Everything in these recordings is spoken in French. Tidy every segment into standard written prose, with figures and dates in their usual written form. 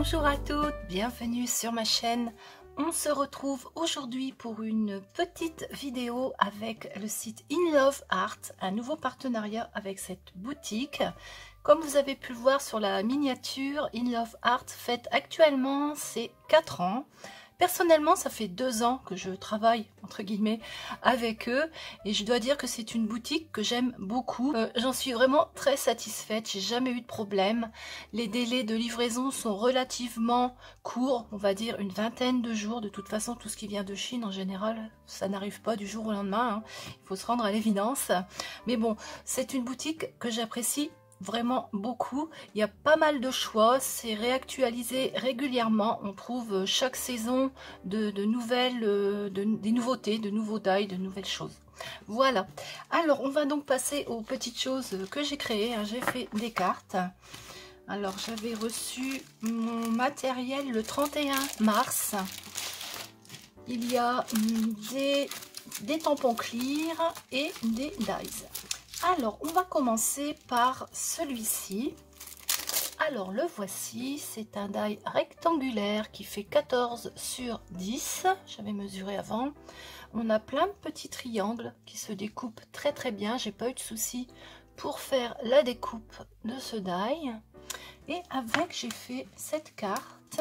Bonjour à toutes, bienvenue sur ma chaîne. On se retrouve aujourd'hui pour une petite vidéo avec le site In Love Art, un nouveau partenariat avec cette boutique. Comme vous avez pu le voir sur la miniature, In Love Art fête actuellement ses 4 ans. Personnellement, ça fait 2 ans que je travaille, entre guillemets, avec eux. Et je dois dire que c'est une boutique que j'aime beaucoup. J'en suis vraiment très satisfaite. J'ai jamais eu de problème. Les délais de livraison sont relativement courts. On va dire une vingtaine de jours. De toute façon, tout ce qui vient de Chine, en général, ça n'arrive pas du jour au lendemain, hein. Il faut se rendre à l'évidence. Mais bon, c'est une boutique que j'apprécie vraiment beaucoup. Il y a pas mal de choix, c'est réactualisé régulièrement. On trouve chaque saison de nouvelles, des nouveautés, de nouveaux dies, de nouvelles choses. Voilà. Alors, on va donc passer aux petites choses que j'ai créées. J'ai fait des cartes. Alors, j'avais reçu mon matériel le 31 mars. Il y a des tampons clear et des dies. Alors, on va commencer par celui-ci. Alors, le voici. C'est un die rectangulaire qui fait 14 sur 10. J'avais mesuré avant. On a plein de petits triangles qui se découpent très très bien. J'ai pas eu de souci pour faire la découpe de ce die. Et avec, j'ai fait cette carte.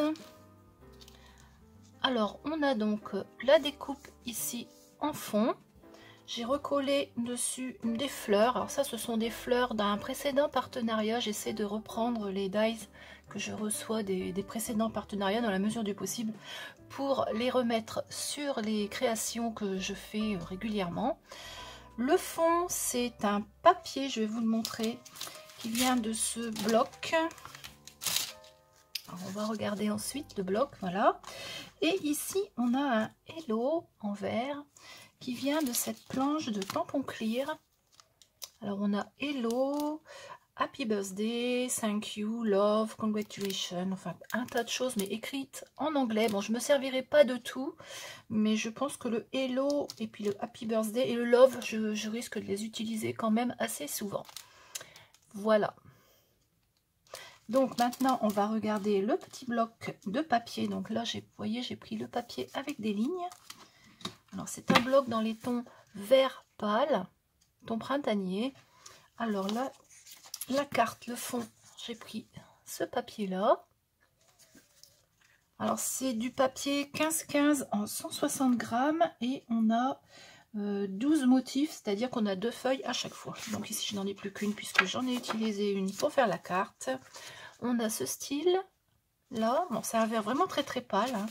Alors, on a donc la découpe ici en fond. J'ai recollé dessus des fleurs. Alors ça, ce sont des fleurs d'un précédent partenariat. J'essaie de reprendre les dies que je reçois des précédents partenariats dans la mesure du possible pour les remettre sur les créations que je fais régulièrement. Le fond, c'est un papier, je vais vous le montrer, qui vient de ce bloc. Alors, on va regarder ensuite le bloc, voilà. Et ici, on a un Hello en vert qui vient de cette planche de tampon clear. Alors on a Hello, Happy Birthday, Thank you, Love, Congratulations, enfin un tas de choses mais écrites en anglais. Bon, je me servirai pas de tout, mais je pense que le Hello et puis le Happy Birthday et le Love, je risque de les utiliser quand même assez souvent. Voilà. Donc maintenant on va regarder le petit bloc de papier. Donc là, vous voyez, j'ai pris le papier avec des lignes. Alors, c'est un bloc dans les tons vert pâle, ton printanier. Alors là, la carte, le fond, j'ai pris ce papier-là. Alors, c'est du papier 15-15 en 160 grammes et on a 12 motifs, c'est-à-dire qu'on a 2 feuilles à chaque fois. Donc ici, je n'en ai plus qu'une puisque j'en ai utilisé une pour faire la carte. On a ce style-là. Bon, c'est un vert vraiment très très pâle, hein.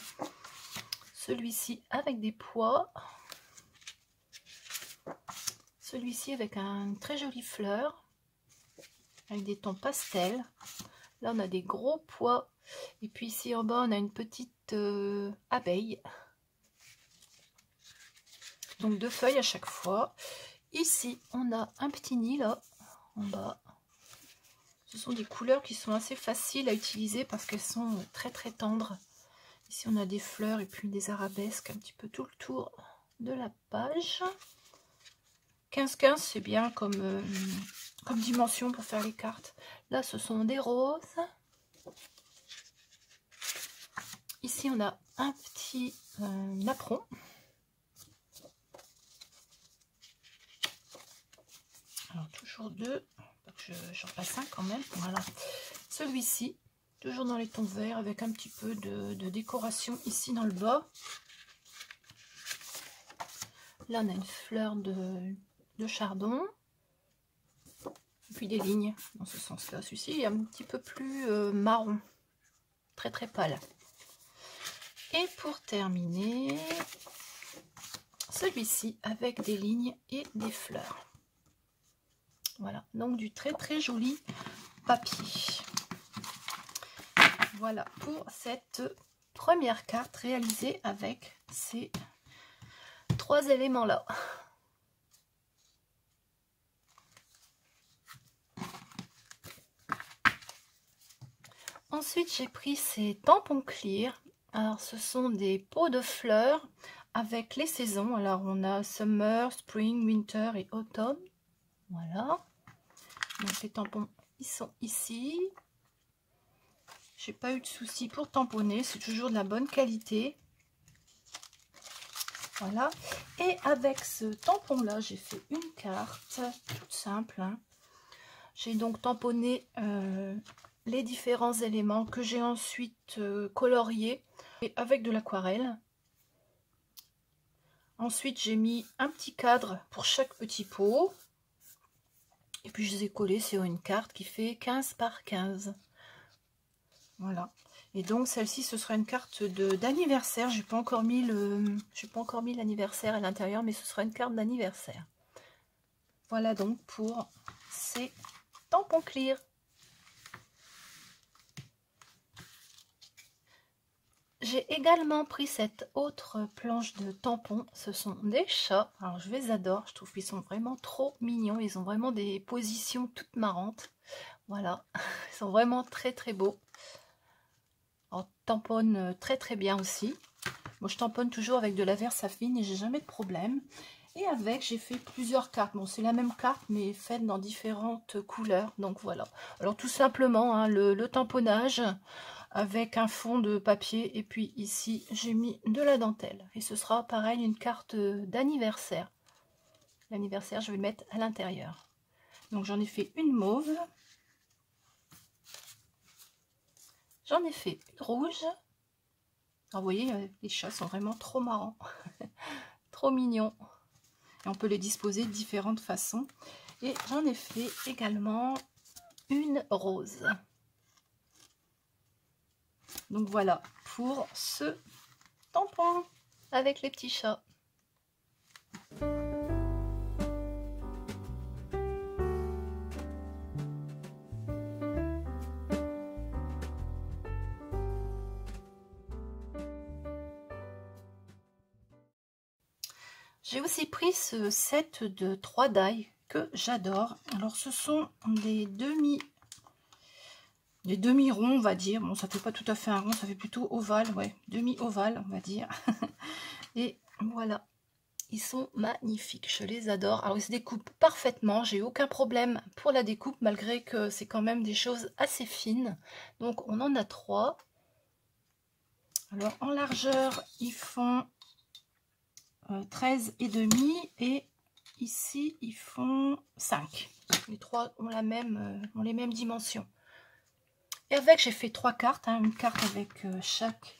Celui-ci avec des pois. Celui-ci avec une très jolie fleur. Avec des tons pastels. Là, on a des gros pois. Et puis ici en bas, on a une petite abeille. Donc 2 feuilles à chaque fois. Ici, on a un petit nid là, en bas. Ce sont des couleurs qui sont assez faciles à utiliser parce qu'elles sont très très tendres. Ici, on a des fleurs et puis des arabesques un petit peu tout le tour de la page. 15-15, c'est bien comme dimension pour faire les cartes. Là, ce sont des roses. Ici, on a un petit napperon. Alors, toujours 2. J'en passe un quand même. Voilà. Celui-ci, toujours dans les tons verts, avec un petit peu de décoration ici dans le bas. Là, on a une fleur de chardon. Et puis des lignes dans ce sens-là. Celui-ci est un petit peu plus marron. Très très pâle. Et pour terminer, celui-ci avec des lignes et des fleurs. Voilà, donc du très très joli papier. Voilà pour cette première carte réalisée avec ces 3 éléments-là. Ensuite, j'ai pris ces tampons clear. Alors, ce sont des pots de fleurs avec les saisons. Alors, on a Summer, Spring, Winter et Autumn. Voilà. Donc, les tampons, ils sont ici. J'ai pas eu de soucis pour tamponner, c'est toujours de la bonne qualité. Voilà. Et avec ce tampon là, j'ai fait une carte toute simple, hein. J'ai donc tamponné les différents éléments que j'ai ensuite coloriés avec de l'aquarelle. Ensuite, j'ai mis un petit cadre pour chaque petit pot. Et puis, je les ai collés sur une carte qui fait 15 par 15. Voilà. Et donc, celle-ci, ce sera une carte d'anniversaire. J'ai pas encore mis l'anniversaire à l'intérieur, mais ce sera une carte d'anniversaire. Voilà donc pour ces tampons clear. J'ai également pris cette autre planche de tampons. Ce sont des chats. Alors je les adore. Je trouve qu'ils sont vraiment trop mignons. Ils ont vraiment des positions toutes marrantes. Voilà. Ils sont vraiment très très beaux. On tamponne très très bien aussi. Moi je tamponne toujours avec de la Versafine et j'ai jamais de problème. Et avec, j'ai fait plusieurs cartes. Bon, c'est la même carte, mais faite dans différentes couleurs. Donc voilà. Alors tout simplement, hein, le tamponnage avec un fond de papier. Et puis ici, j'ai mis de la dentelle. Et ce sera pareil, une carte d'anniversaire. L'anniversaire, je vais le mettre à l'intérieur. Donc j'en ai fait une mauve. J'en ai fait une rouge. Alors, vous voyez, les chats sont vraiment trop marrants. Trop mignons. Et on peut les disposer de différentes façons. Et j'en ai fait également une rose. Donc voilà pour ce tampon avec les petits chats. J'ai aussi pris ce set de 3 die que j'adore. Alors ce sont des demi-ronds, on va dire. Bon, ça fait pas tout à fait un rond, ça fait plutôt ovale, ouais, demi-ovale, on va dire. Et voilà, ils sont magnifiques, je les adore. Alors ils se découpent parfaitement, j'ai aucun problème pour la découpe, malgré que c'est quand même des choses assez fines. Donc on en a 3. Alors en largeur, ils font 13,5 et ici ils font 5. Les 3 ont ont les mêmes dimensions. Et avec, j'ai fait 3 cartes, hein, une carte avec chaque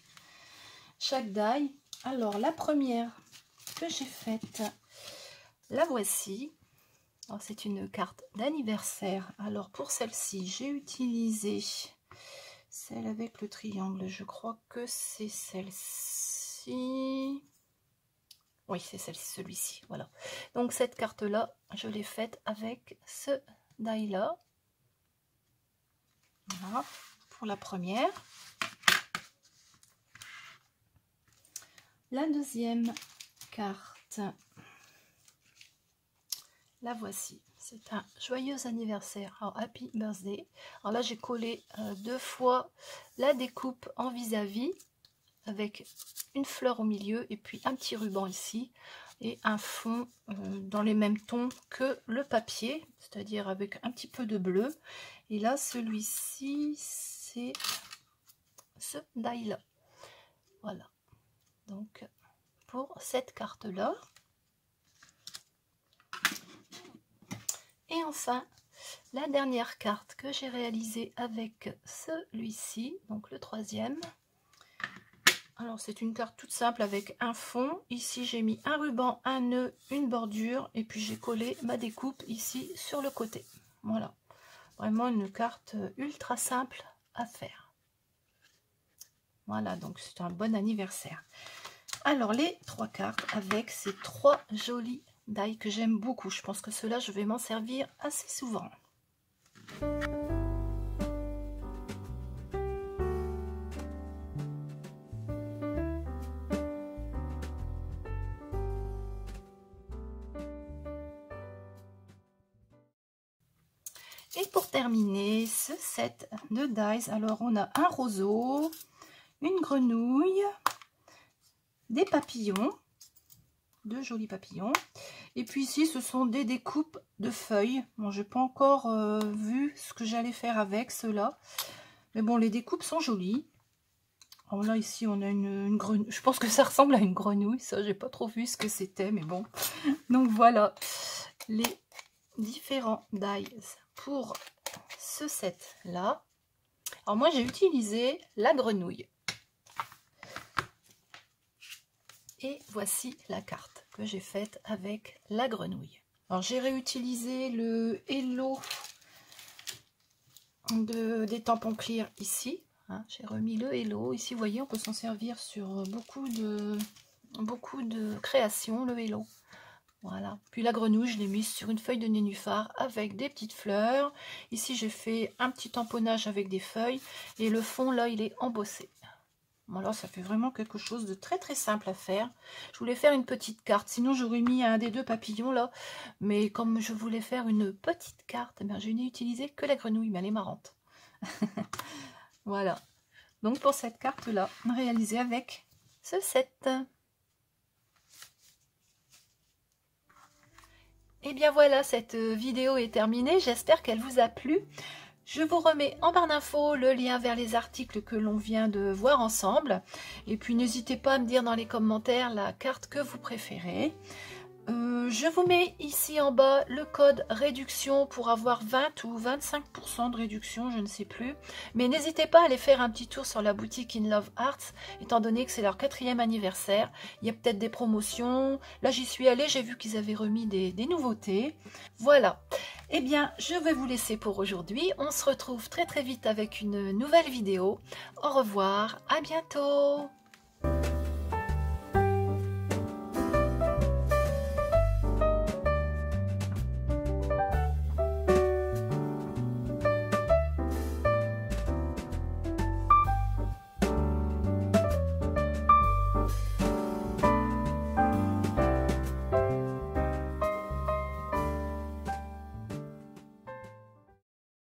die. Alors la première que j'ai faite, la voici. C'est une carte d'anniversaire. Alors pour celle-ci, j'ai utilisé celle avec le triangle. Je crois que c'est celle-ci. Oui, c'est celui-ci, voilà. Donc cette carte-là, je l'ai faite avec ce die-là. Voilà, pour la première. La deuxième carte, la voici. C'est un joyeux anniversaire. Alors, Happy Birthday. Alors là, j'ai collé 2 fois la découpe en vis-à-vis avec une fleur au milieu et puis un petit ruban ici et un fond dans les mêmes tons que le papier, c'est-à-dire avec un petit peu de bleu. Et là, celui-ci, c'est ce die-là. Voilà. Donc, pour cette carte-là. Et enfin, la dernière carte que j'ai réalisée avec celui-ci, donc le troisième. Alors, c'est une carte toute simple avec un fond. Ici, j'ai mis un ruban, un nœud, une bordure. Et puis, j'ai collé ma découpe ici sur le côté. Voilà. Vraiment une carte ultra simple à faire. Voilà, donc c'est un bon anniversaire. Alors, les 3 cartes avec ces 3 jolis die que j'aime beaucoup. Je pense que ceux-là, je vais m'en servir assez souvent. Et pour terminer ce set de dies, alors on a un roseau, une grenouille, des papillons, 2 jolis papillons. Et puis ici, ce sont des découpes de feuilles. Bon, je n'ai pas encore vu ce que j'allais faire avec ceux-là. Mais bon, les découpes sont jolies. Alors là, ici, on a une grenouille. Je pense que ça ressemble à une grenouille. Ça, j'ai pas trop vu ce que c'était, mais bon. Donc voilà, les différents dies pour ce set-là. Alors moi, j'ai utilisé la grenouille. Et voici la carte que j'ai faite avec la grenouille. Alors j'ai réutilisé le Hello des tampons clear ici. Hein, j'ai remis le Hello. Ici, vous voyez, on peut s'en servir sur beaucoup de créations, le Hello. Voilà. Puis la grenouille, je l'ai mise sur une feuille de nénuphar avec des petites fleurs. Ici, j'ai fait un petit tamponnage avec des feuilles. Et le fond, là, il est embossé. Alors, ça fait vraiment quelque chose de très très simple à faire. Je voulais faire une petite carte, sinon j'aurais mis un des deux papillons là. Mais comme je voulais faire une petite carte, eh bien, je n'ai utilisé que la grenouille, mais elle est marrante. Voilà. Donc pour cette carte là, réalisée avec ce set. Et bien voilà, cette vidéo est terminée. J'espère qu'elle vous a plu. Je vous remets en barre d'infos le lien vers les articles que l'on vient de voir ensemble. Et puis n'hésitez pas à me dire dans les commentaires la carte que vous préférez. Je vous mets ici en bas le code réduction pour avoir 20 ou 25% de réduction, je ne sais plus. Mais n'hésitez pas à aller faire un petit tour sur la boutique In Love Arts, étant donné que c'est leur 4e anniversaire. Il y a peut-être des promotions. Là, j'y suis allée, j'ai vu qu'ils avaient remis des nouveautés. Voilà. Eh bien, je vais vous laisser pour aujourd'hui. On se retrouve très très vite avec une nouvelle vidéo. Au revoir, à bientôt.